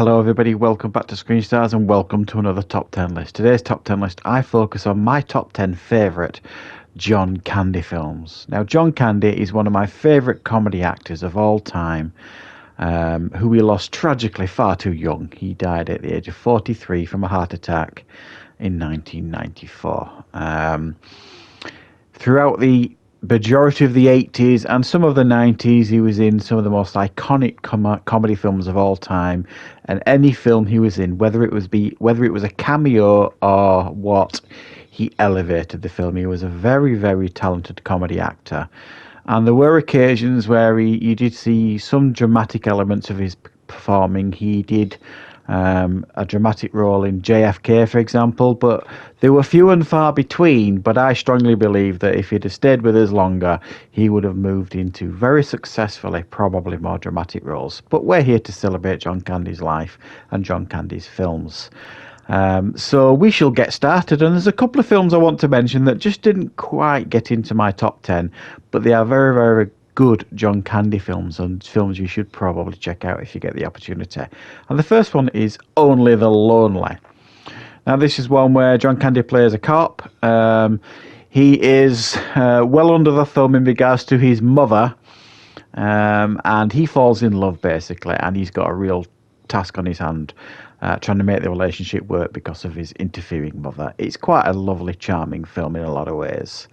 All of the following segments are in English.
Hello everybody, welcome back to Screenstars and welcome to another top 10 list. Today's top 10 list, I focus on my top 10 favourite John Candy films. Now John Candy is one of my favourite comedy actors of all time, who we lost tragically far too young. He died at the age of 43 from a heart attack in 1994. Throughout the majority of the 80s and some of the 90s, he was in some of the most iconic comedy films of all time, and any film he was in, whether it was a cameo or what, he elevated the film. He was a very, very talented comedy actor, and there were occasions where you did see some dramatic elements of his performing. He did a dramatic role in JFK, for example, but they were few and far between. But I strongly believe that if he'd have stayed with us longer, he would have moved into very successfully, probably more dramatic roles. But we're here to celebrate John Candy's life and John Candy's films. So we shall get started, and there's a couple of films I want to mention that just didn't quite get into my top 10, but they are very, very good John Candy films, and films you should probably check out if you get the opportunity. And the first one is Only the Lonely. Now this is one where John Candy plays a cop. He is well under the thumb in regards to his mother, and he falls in love basically, and he's got a real task on his hand, trying to make the relationship work because of his interfering mother. It's quite a lovely, charming film in a lot of ways.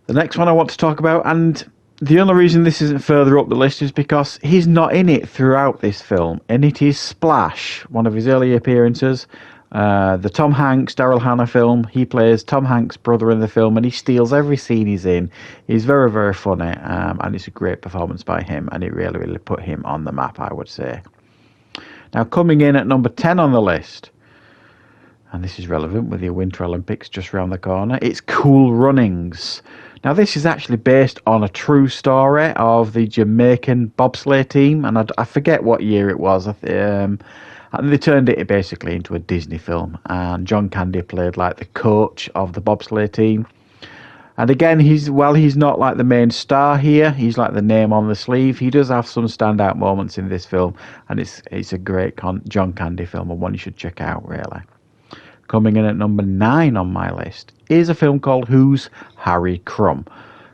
The next one I want to talk about, and the only reason this isn't further up the list, is because he's not in it throughout this film, and it is Splash, one of his early appearances. The Tom Hanks, Daryl Hannah film. He plays Tom Hanks' brother in the film, and he steals every scene he's in. He's very, very funny, and it's a great performance by him, and it really, really put him on the map, I would say. Now, coming in at number 10 on the list, and this is relevant with the Winter Olympics just round the corner, it's Cool Runnings. Now, this is actually based on a true story of the Jamaican bobsleigh team, and I forget what year it was. And they turned it basically into a Disney film, and John Candy played like the coach of the bobsleigh team. And again, he's not like the main star here, he's like the name on the sleeve. He does have some standout moments in this film, and it's a great John Candy film, and one you should check out, really. Coming in at number 9 on my list is a film called Who's Harry Crum.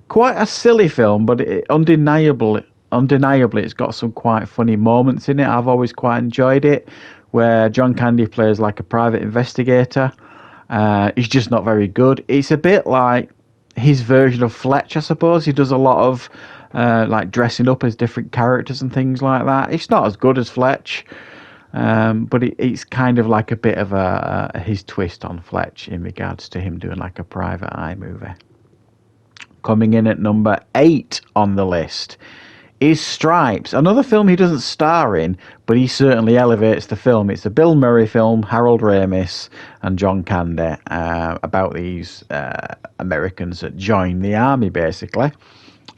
Quite a silly film, but undeniably it's got some quite funny moments in it. I've always quite enjoyed it, where John Candy plays like a private investigator. He's just not very good. It's a bit like his version of Fletch, I suppose. He does a lot of like dressing up as different characters and things like that. It's not as good as Fletch, but it's kind of like a bit of his twist on Fletch in regards to him doing like a private eye movie. Coming in at number 8 on the list is Stripes, another film he doesn't star in, but he certainly elevates the film. It's a Bill Murray film, Harold Ramis and John Candy, about these Americans that join the army, basically.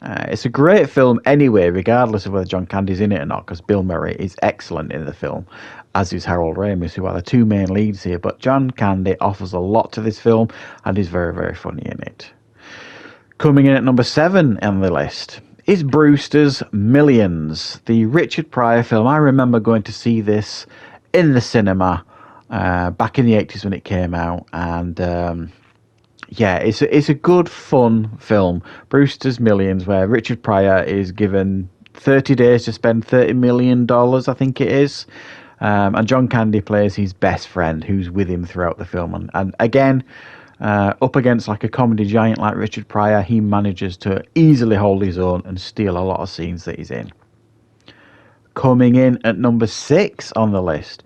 It's a great film anyway, regardless of whether John Candy's in it or not, because Bill Murray is excellent in the film, as is Harold Ramis, who are the two main leads here. But John Candy offers a lot to this film, and is very, very funny in it. Coming in at number 7 on the list is Brewster's Millions, the Richard Pryor film. I remember going to see this in the cinema back in the 80s when it came out, and yeah, it's a good, fun film, Brewster's Millions, where Richard Pryor is given 30 days to spend $30 million, I think it is. And John Candy plays his best friend, who's with him throughout the film. And again, up against like a comedy giant like Richard Pryor, he manages to easily hold his own and steal a lot of scenes that he's in. Coming in at number 6 on the list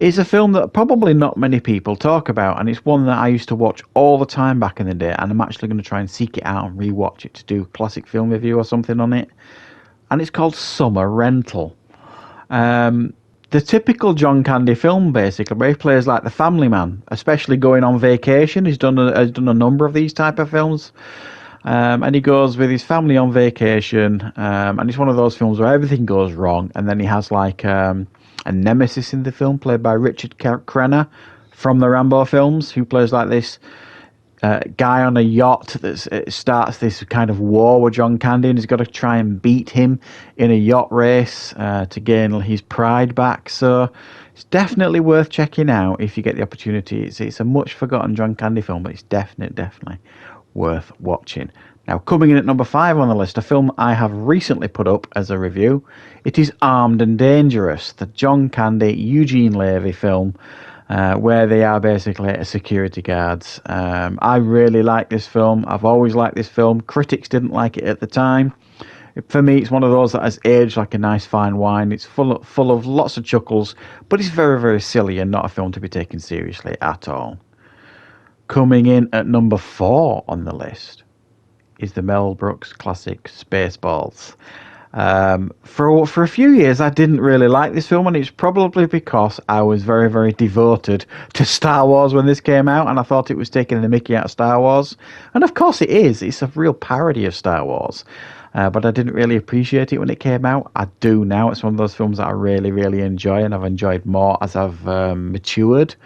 is a film that probably not many people talk about, and it's one that I used to watch all the time back in the day, and I'm actually going to try and seek it out and rewatch it to do a classic film review or something on it. And it's called Summer Rental. The typical John Candy film, basically, where he plays like the family man, especially going on vacation. He's done a number of these type of films. And he goes with his family on vacation, and it's one of those films where everything goes wrong, and then he has like a nemesis in the film, played by Richard Crenna from the Rambo films, who plays like this guy on a yacht that starts this kind of war with John Candy, and he's got to try and beat him in a yacht race to gain his pride back. So it's definitely worth checking out if you get the opportunity. It's a much forgotten John Candy film, but it's definitely worth watching. Now, coming in at number 5 on the list, a film I have recently put up as a review. It is Armed and Dangerous, the John Candy, Eugene Levy film, where they are basically security guards. I really like this film. I've always liked this film. Critics didn't like it at the time. For me, it's one of those that has aged like a nice fine wine. It's full of lots of chuckles, but it's very, very silly and not a film to be taken seriously at all. Coming in at number 4 on the list is the Mel Brooks classic Spaceballs. For a few years, I didn't really like this film, and it's probably because I was very, very devoted to Star Wars when this came out, and I thought it was taking the mickey out of Star Wars. And of course it is. It's a real parody of Star Wars. But I didn't really appreciate it when it came out. I do now. It's one of those films that I really, really enjoy, and I've enjoyed more as I've matured.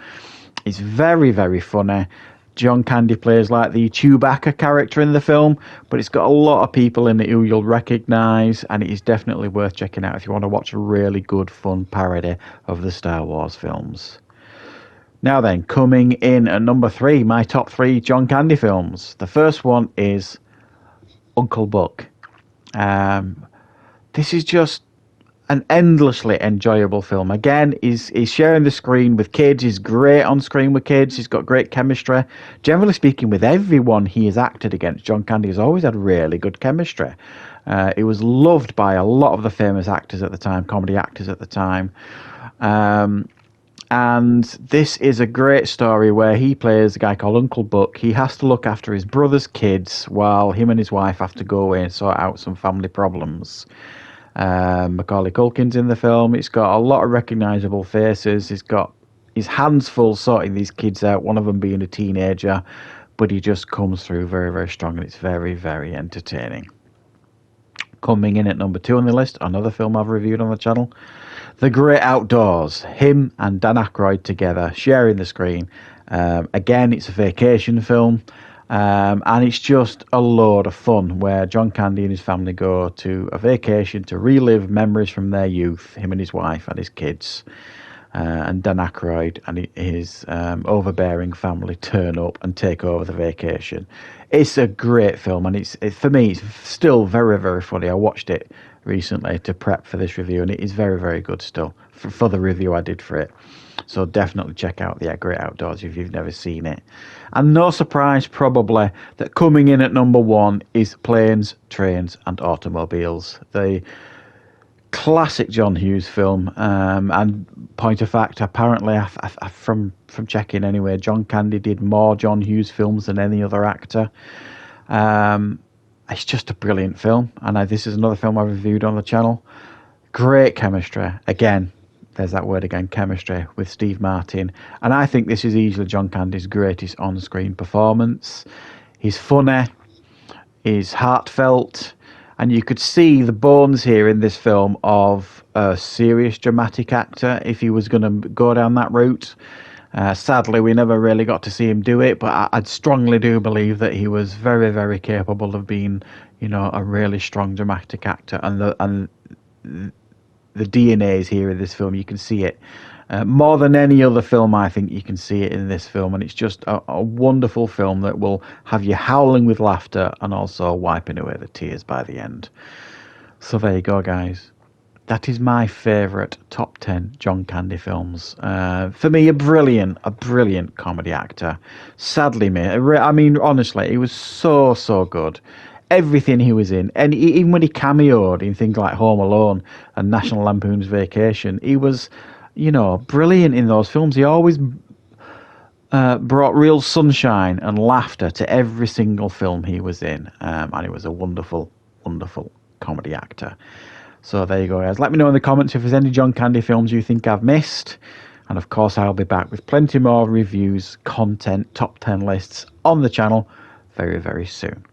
It's very, very funny. John Candy plays like the Chewbacca character in the film, but it's got a lot of people in it who you'll recognise, and it is definitely worth checking out if you want to watch a really good, fun parody of the Star Wars films. Now then, coming in at number 3, my top 3 John Candy films. The first one is Uncle Buck. This is just an endlessly enjoyable film. Again, he's sharing the screen with kids. He's great on screen with kids. He's got great chemistry. Generally speaking, with everyone he has acted against, John Candy has always had really good chemistry. He was loved by a lot of the famous actors at the time, comedy actors at the time. And this is a great story where he plays a guy called Uncle Buck. He has to look after his brother's kids while him and his wife have to go away and sort out some family problems. Macaulay Culkin's in the film. It's got a lot of recognisable faces. He's got his hands full sorting these kids out, one of them being a teenager, but he just comes through very, very strong, and it's very, very entertaining. Coming in at number 2 on the list, another film I've reviewed on the channel, The Great Outdoors. Him and Dan Aykroyd together, sharing the screen. Again, it's a vacation film. And it's just a load of fun where John Candy and his family go to a vacation to relive memories from their youth, him and his wife and his kids. And Dan Aykroyd and his overbearing family turn up and take over the vacation. It's a great film, and for me, it's still very, very funny. I watched it recently to prep for this review, and it is very, very good still for the review I did for it. So definitely check out The Great Outdoors if you've never seen it. And no surprise, probably, that coming in at number 1 is Planes, Trains and Automobiles, the classic John Hughes film. And point of fact, apparently, from checking anyway, John Candy did more John Hughes films than any other actor. It's just a brilliant film, and this is another film I reviewed on the channel. Great chemistry. Again, there's that word again, chemistry, with Steve Martin. And I think this is easily John Candy's greatest on-screen performance. He's funny, he's heartfelt, and you could see the bones here in this film of a serious dramatic actor if he was going to go down that route. Sadly, we never really got to see him do it, but I strongly do believe that he was very, very capable of being, a really strong dramatic actor. And the DNA is here in this film. You can see it more than any other film. I think you can see it in this film, and it's just a wonderful film that will have you howling with laughter and also wiping away the tears by the end. So there you go, guys. That is my favourite top 10 John Candy films. For me, a brilliant comedy actor. Sadly, honestly, he was so good. Everything he was in, and even when he cameoed in things like Home Alone and National Lampoon's Vacation, he was, brilliant in those films. He always brought real sunshine and laughter to every single film he was in, and he was a wonderful comedy actor. So there you go, guys. Let me know in the comments if there's any John Candy films you think I've missed, and of course I'll be back with plenty more reviews, content, top 10 lists on the channel very, very soon.